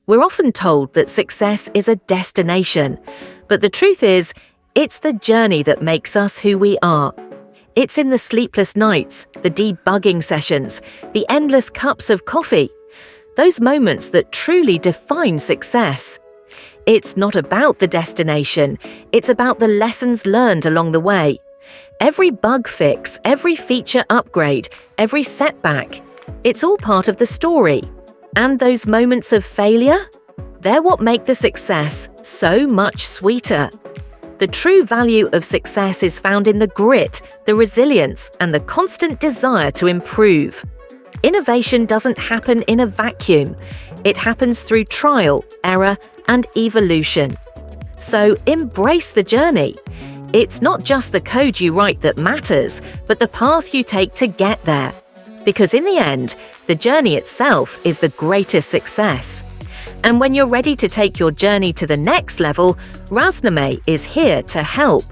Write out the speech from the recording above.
We're often told that success is a destination, but the truth is, it's the journey that makes us who we are. It's in the sleepless nights, the debugging sessions, the endless cups of coffee, those moments that truly define success. It's not about the destination, it's about the lessons learned along the way. Every bug fix, every feature upgrade, every setback, it's all part of the story. And those moments of failure? They're what make the success so much sweeter. The true value of success is found in the grit, the resilience, and the constant desire to improve. Innovation doesn't happen in a vacuum. It happens through trial, error, and evolution. So embrace the journey. It's not just the code you write that matters, but the path you take to get there. Because in the end, the journey itself is the greatest success. And when you're ready to take your journey to the next level, Raznameh is here to help.